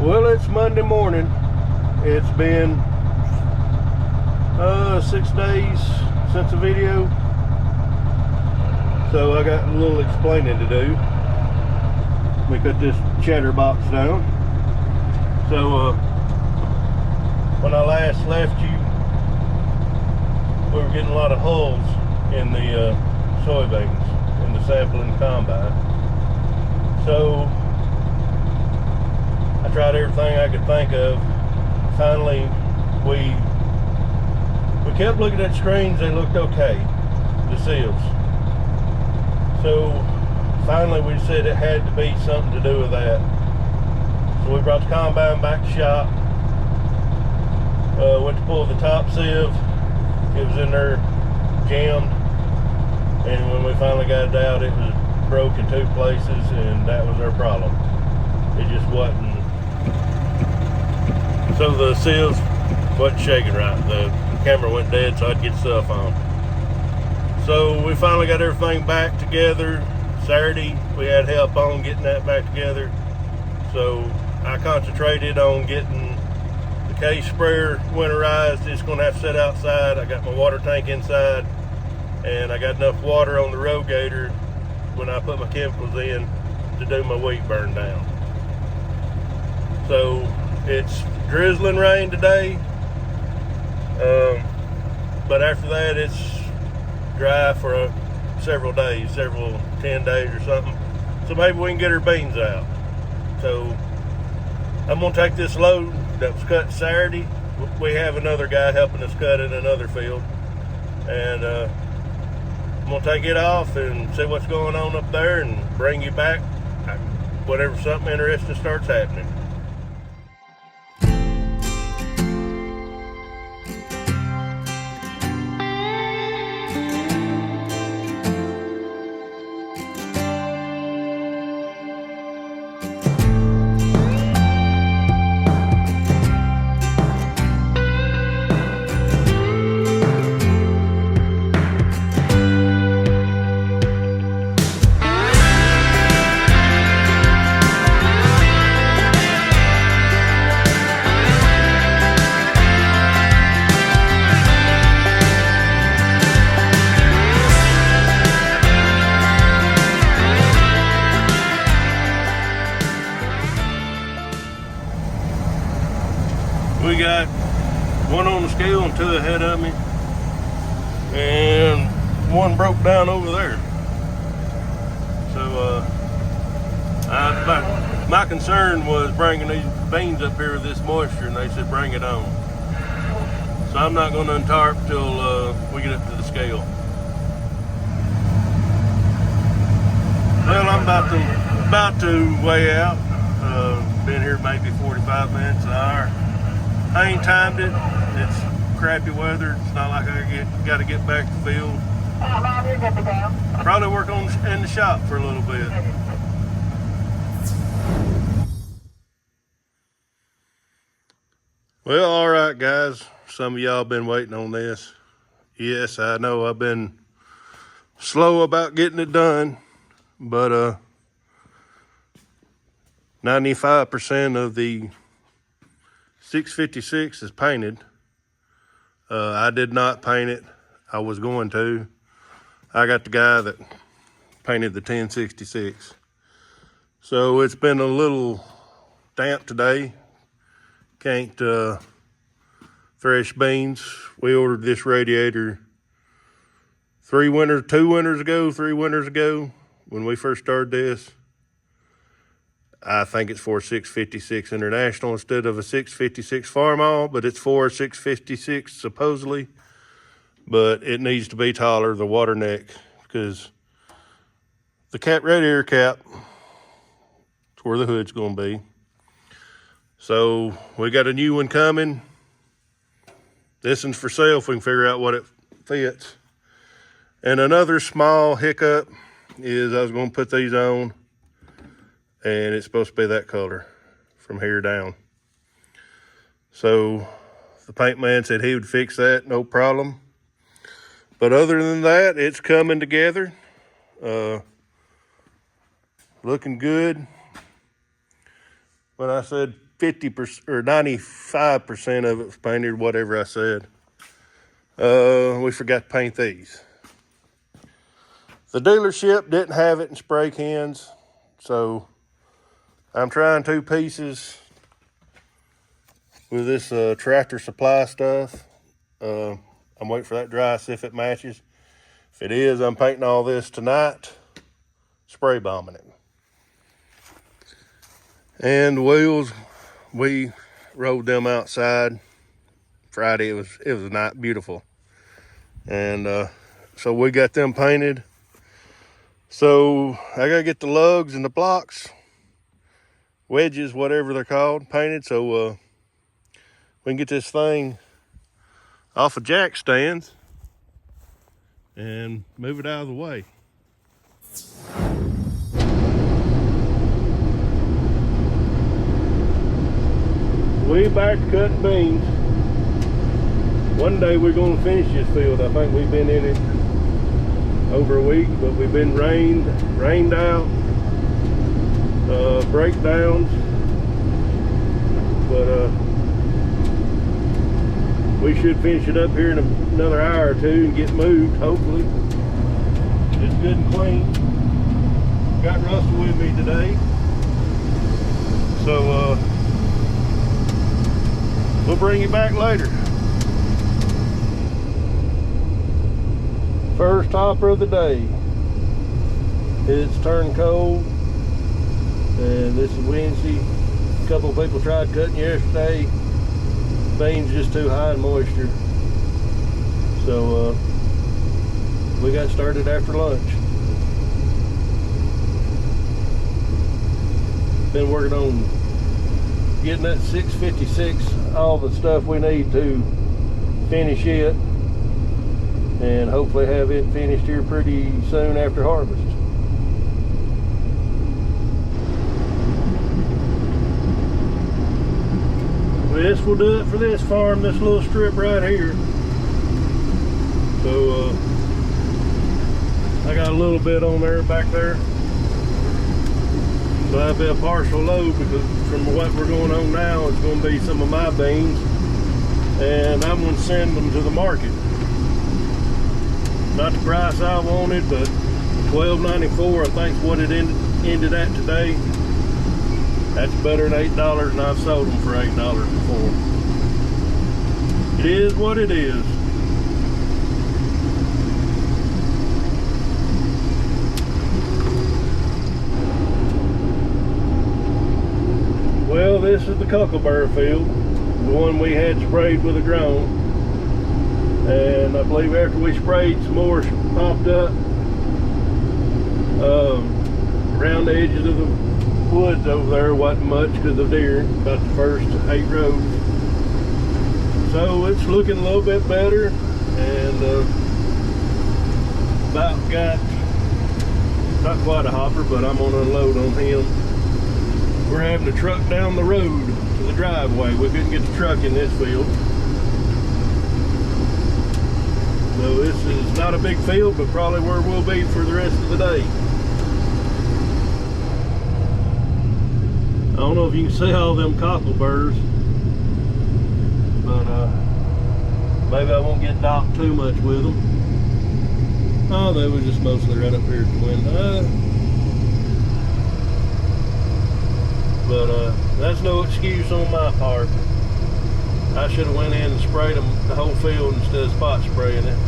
Well, it's Monday morning. It's been 6 days since the video, so I got a little explaining to do. Let me cut this chatterbox down. So when I last left you, we were getting a lot of hulls in the soybeans in the sampling combine. So I tried everything I could think of. Finally, we kept looking at screens. They looked okay, the seals. So finally we said it had to be something to do with that. So we brought the combine back to shop. Went to pull the top sieve. It was in there jammed. And when we finally got it out, it was broke in 2 places, and that was our problem. It just wasn't. So the seals wasn't shaking right. The camera went dead, so I'd get stuff on. So we finally got everything back together. Saturday, we had help on getting that back together. So I concentrated on getting the case sprayer winterized. It's going to have to sit outside. I got my water tank inside, and I got enough water on the rogator when I put my chemicals in to do my wheat burn down. So it's drizzling rain today, but after that it's dry for several days, 10 days or something. So maybe we can get our beans out. So I'm gonna take this load that was cut Saturday. We have another guy helping us cut in another field, and I'm gonna take it off and see what's going on up there and bring you back whenever something interesting starts happening. We got one on the scale and 2 ahead of me, and one broke down over there. So my concern was bringing these beans up here with this moisture, and they said bring it on. So I'm not going to untarp till we get up to the scale. Well, I'm about to weigh out. Been here maybe 45 minutes, an hour. I ain't timed it. It's crappy weather. It's not like I got to get back to the field. Probably work in the shop for a little bit. Well, all right, guys. Some of y'all been waiting on this. Yes, I know I've been slow about getting it done, but 95% of the 656 is painted. I did not paint it. I was going to. I got the guy that painted the 1066. So it's been a little damp today. Can't thresh beans. We ordered this radiator 3 winters ago when we first started this. I think it's for 656 International instead of a 656 Farmall, but it's for a 656 supposedly. But it needs to be taller, the water neck, because the radiator cap is where the hood's going to be. So we got a new one coming. This one's for sale if we can figure out what it fits. And another small hiccup is I was going to put these on, and it's supposed to be that color from here down. So the paint man said he would fix that, no problem. But other than that, it's coming together. Looking good. When I said 50% or 95% of it was painted, whatever I said. We forgot to paint these. The dealership didn't have it in spray cans, so I'm trying 2 pieces with this Tractor Supply stuff. I'm waiting for that dry, see if it matches. If it is, I'm painting all this tonight, spray bombing it. And the wheels, we rode them outside Friday. It was a night, beautiful. And so we got them painted. So I gotta get the lugs and the blocks, wedges, whatever they're called, painted, so we can get this thing off of jack stands and move it out of the way. We back to cutting beans. One day we're going to finish this field. I think we've been in it over a week, but we've been rained out, breakdowns, but we should finish it up here in another hour or 2 and get moved, hopefully. It's good and clean. Got Russell with me today, so we'll bring you back later. First hopper of the day. It's turned cold, and this is Wednesday. A couple of people tried cutting yesterday. Beans just too high in moisture, so we got started after lunch. Been working on getting that 656, all the stuff we need to finish it, and hopefully have it finished here pretty soon after harvest. This will do it for this farm, this little strip right here. So I got a little bit on there back there, so that'll be a partial load, because from what we're going on now, it's going to be some of my beans, and I'm going to send them to the market. Not the price I wanted, but $12.94 I think is what it ended at today. That's better than $8, and I've sold them for $8 before. It is what it is. Well, this is the Cuckleberry field, the one we had sprayed with a drone. And I believe after we sprayed, some more popped up around the edges of the woods over there. Wasn't much because of deer, about the first 8 rows. So it's looking a little bit better, and about got, not quite a hopper, but I'm gonna unload on him. We're having a truck down the road to the driveway. We couldn't get the truck in this field. So this is not a big field, but probably where we'll be for the rest of the day. I don't know if you can see all them cockleburrs, but maybe I won't get docked too much with them. Oh, they were just mostly right up here at the window. But that's no excuse on my part. I should have went in and sprayed them the whole field instead of spot spraying it.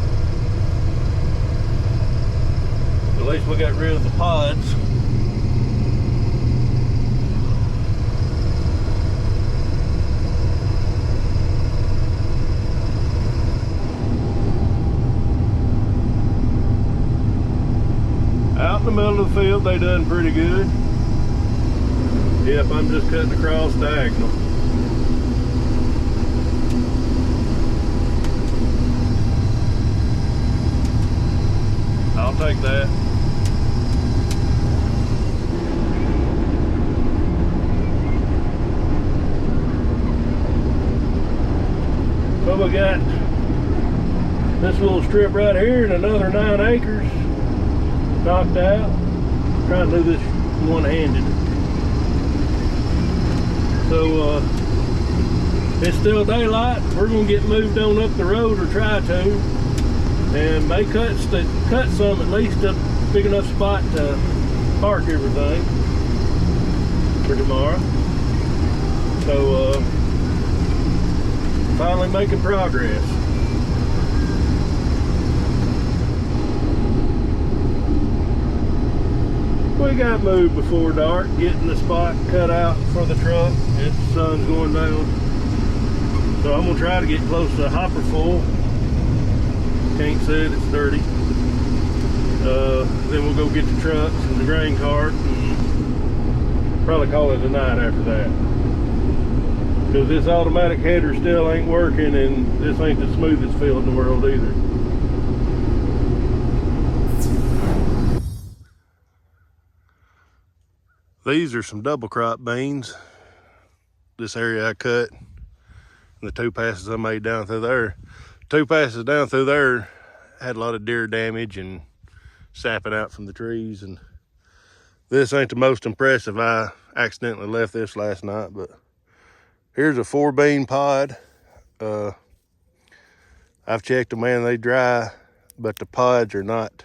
At least we got rid of the pods. Out in the middle of the field, they done pretty good. Yep, I'm just cutting across diagonal. I'll take that. So we got this little strip right here and another 9 acres knocked out. I'm trying to do this one-handed. So it's still daylight. We're gonna get moved on up the road, or try to, and may cut some, at least a big enough spot to park everything for tomorrow. So finally making progress. We got moved before dark, getting the spot cut out for the truck. The sun's going down. So I'm gonna try to get close to a hopper full. Can't say it, it's dirty. Then we'll go get the trucks and the grain cart and probably call it a night after that. Because this automatic header still ain't working, and this ain't the smoothest field in the world either. These are some double crop beans. This area I cut, and the 2 passes I made down through there. 2 passes down through there had a lot of deer damage and sapping out from the trees, and this ain't the most impressive. I accidentally left this last night, but here's a 4 bean pod. I've checked them, man, they dry, but the pods are not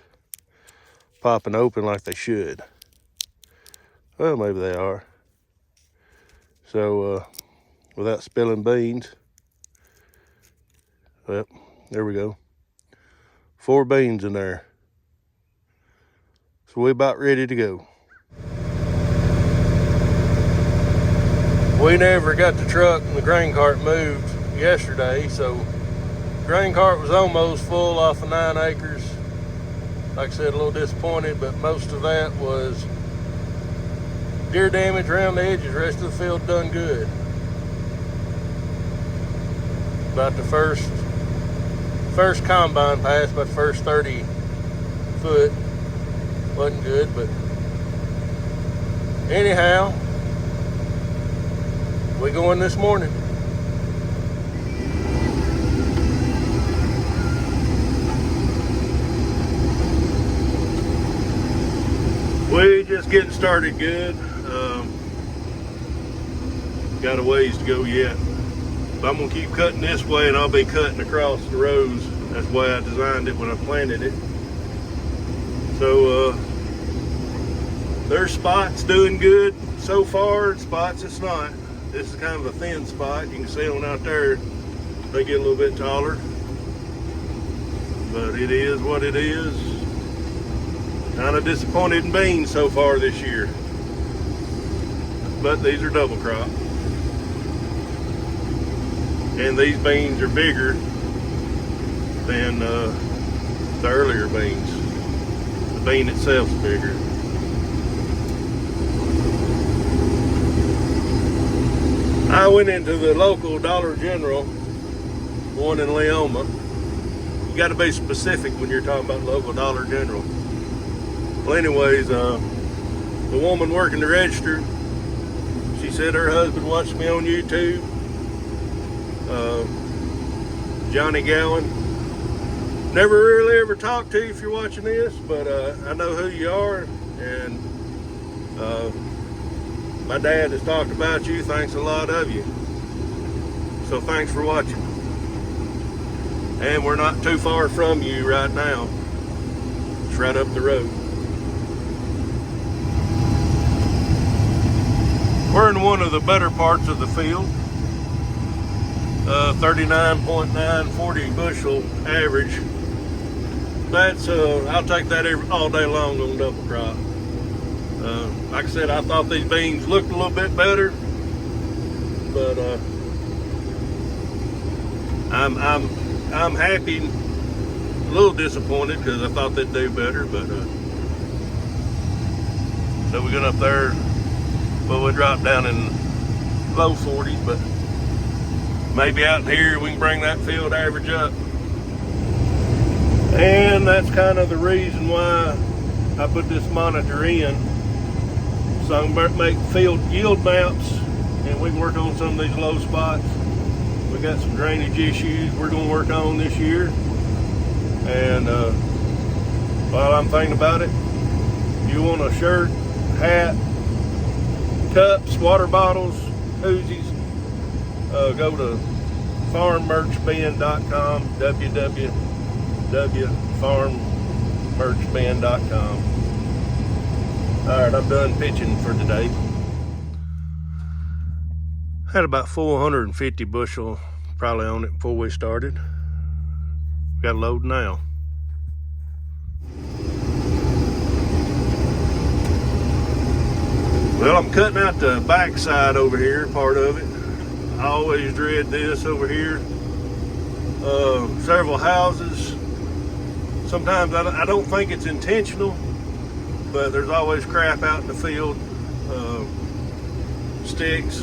popping open like they should. Well, maybe they are. So without spilling beans, well, there we go. 4 beans in there. So we're about ready to go. We never got the truck and the grain cart moved yesterday, so grain cart was almost full off of 9 acres. Like I said, a little disappointed, but most of that was deer damage around the edges. The rest of the field done good. About the first combine pass, about the first 30 foot wasn't good, but anyhow, we going this morning. We just getting started good. Got a ways to go yet. But I'm gonna keep cutting this way, and I'll be cutting across the rows. That's the way I designed it when I planted it. So there's spots doing good so far, and spots it's not. This is kind of a thin spot. You can see them out there. They get a little bit taller, but it is what it is. Kind of disappointed in beans so far this year, but these are double crop, and these beans are bigger than the earlier beans. The bean itself's bigger. I went into the local Dollar General, one in Leoma. You got to be specific when you're talking about local Dollar General. Well, anyways, the woman working the register, she said her husband watched me on YouTube. Johnny Gowan. Never really ever talked to you if you're watching this, but I know who you are, and my dad has talked about you. Thanks a lot of you. So thanks for watching. And we're not too far from you right now. It's right up the road. We're in one of the better parts of the field. 39.940 bushel average. That's I'll take that all day long on double crop. Like I said, I thought these beans looked a little bit better, but I'm happy, a little disappointed because I thought they'd do better. But so we got up there. Well, we dropped down in low 40s, but maybe out in here we can bring that field average up. And that's kind of the reason why I put this monitor in, so I can make field yield maps, and we can work on some of these low spots. We got some drainage issues we're going to work on this year. And while I'm thinking about it, you want a shirt, hat, cups, water bottles, koozies, go to farmmerchbin.com, www.farmmerchbin.com. All right, I'm done pitching for today. Had about 450 bushel probably on it before we started. Got a load now. Well, I'm cutting out the backside over here, part of it. I always dread this over here. Several houses. Sometimes I don't think it's intentional, but there's always crap out in the field. Sticks,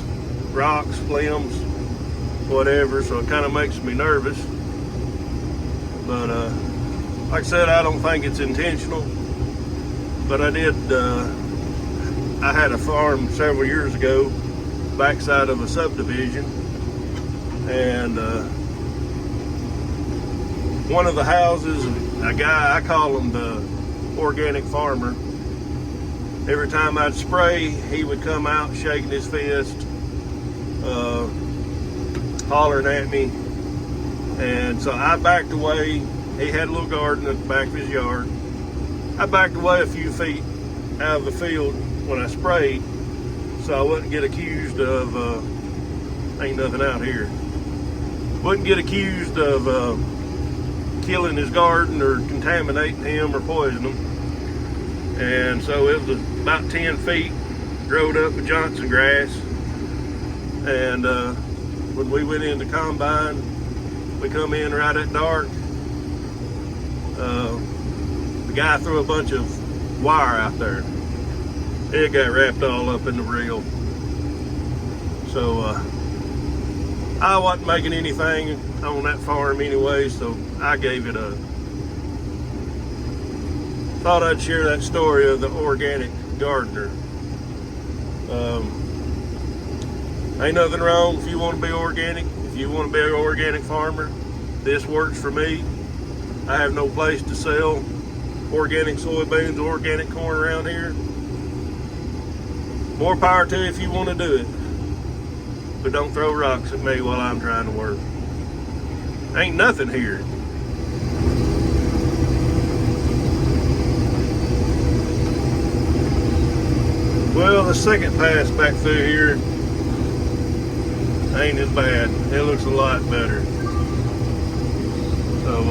rocks, limbs, whatever, so it kind of makes me nervous. But like I said, I don't think it's intentional. But I had a farm several years ago, backside of a subdivision, and one of the houses, a guy, I call him the organic farmer. Every time I'd spray, he would come out shaking his fist, hollering at me. And so I backed away. He had a little garden at the back of his yard. I backed away a few feet out of the field when I sprayed, so I wouldn't get accused of, ain't nothing out here, wouldn't get accused of killing his garden or contaminating him or poisoning him. And so it was about 10 feet, growed up with Johnson grass. And when we went into combine, we come in right at dark. The guy threw a bunch of wire out there. It got wrapped all up in the reel. So I wasn't making anything on that farm anyway, so I gave it a, thought I'd share that story of the organic gardener. Ain't nothing wrong if you want to be organic. If you want to be an organic farmer, this works for me. I have no place to sell organic soybeans or organic corn around here. More power to you if you want to do it. But don't throw rocks at me while I'm trying to work. Ain't nothing here. Well, the second pass back through here ain't as bad. It looks a lot better. So,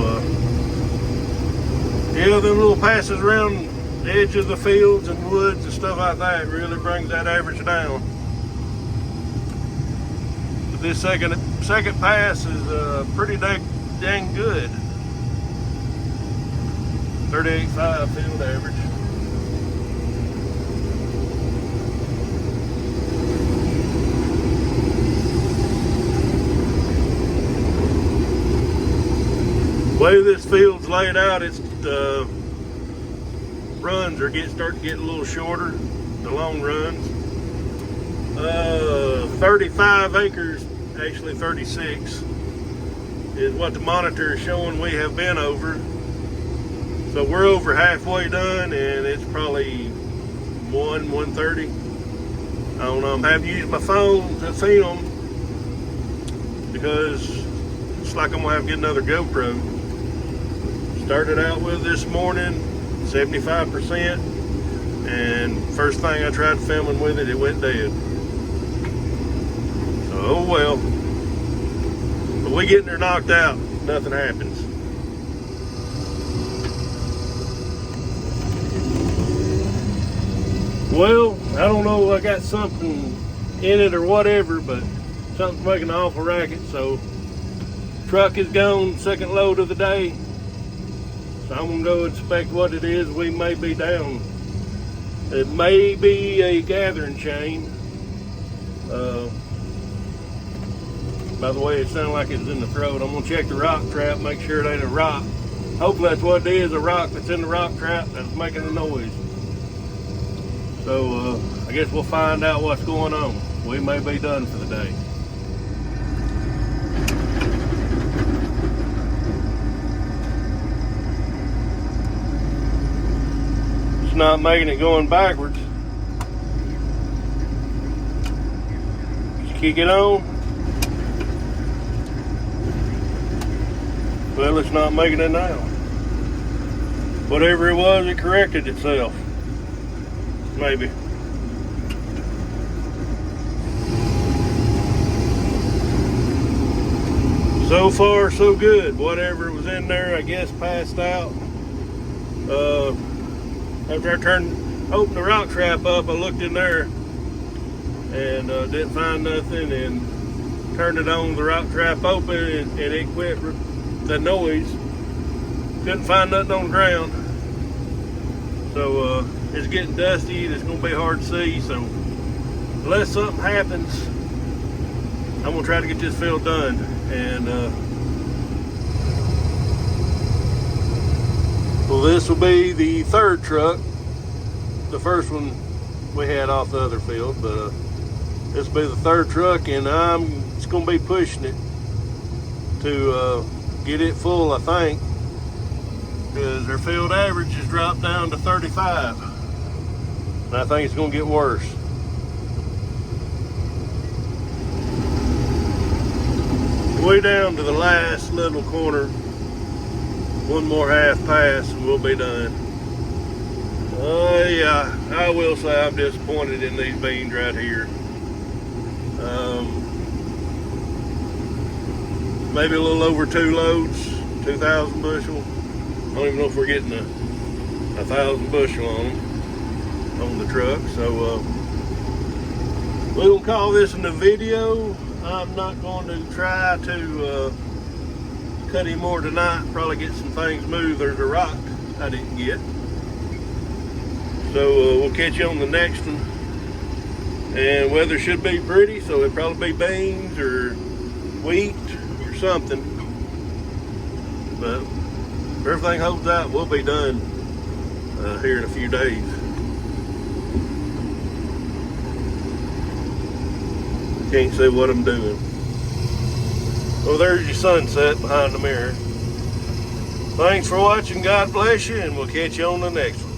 yeah, them little passes around the edge of the fields and woods and stuff like that really brings that average down. But this second pass is pretty dang good. 38.5 field average. The way this field's laid out, it's runs are starting to get a little shorter, the long runs. 35 acres, actually 36, is what the monitor is showing we have been over. So we're over halfway done, and it's probably 1:30. I don't know, I'm having to use my phone to film because it's like I'm gonna have to get another GoPro. Started out with this morning 75%, and first thing I tried filming with it, it went dead. So, oh well. But we getting her knocked out, nothing happens. Well, I don't know, I got something in it or whatever, but something's making an awful racket, so truck is gone, second load of the day. So I'm gonna go inspect what it is. We may be down. It may be a gathering chain. By the way, it sounded like it was in the throat. I'm gonna check the rock trap, make sure it ain't a rock. Hopefully that's what it is, a rock that's in the rock trap that's making the noise. So I guess we'll find out what's going on. We may be done for the day. It's not making it going backwards. Just Kick it on. Well, it's not making it now. Whatever it was, it corrected itself. Maybe. So far, so good. Whatever was in there, I guess, passed out. After I opened the rock trap up, I looked in there and didn't find nothing, and turned it on, the rock trap open, and it quit the noise. Couldn't find nothing on the ground. So it's getting dusty and it's gonna be hard to see. So unless something happens, I'm gonna try to get this field done. And well, this will be the third truck. The first one we had off the other field, but this will be the third truck, and I'm just gonna be pushing it to get it full, I think, because their field average has dropped down to 35, and I think it's gonna get worse. Way down to the last little corner, one more half pass and we'll be done. Yeah, I will say I'm disappointed in these beans right here. Maybe a little over 2 loads, 2,000 bushel. I don't even know if we're getting 1,000 bushel on them on the truck. So we'll call this in the video. I'm not going to try to cut any more tonight. Probably get some things moved. There's a rock I didn't get. So we'll catch you on the next one. And weather should be pretty, so it'll probably be beans or wheat or something. But if everything holds out, we'll be done here in a few days. Can't see what I'm doing. Well, there's your sunset behind the mirror. Thanks for watching. God bless you, and we'll catch you on the next one.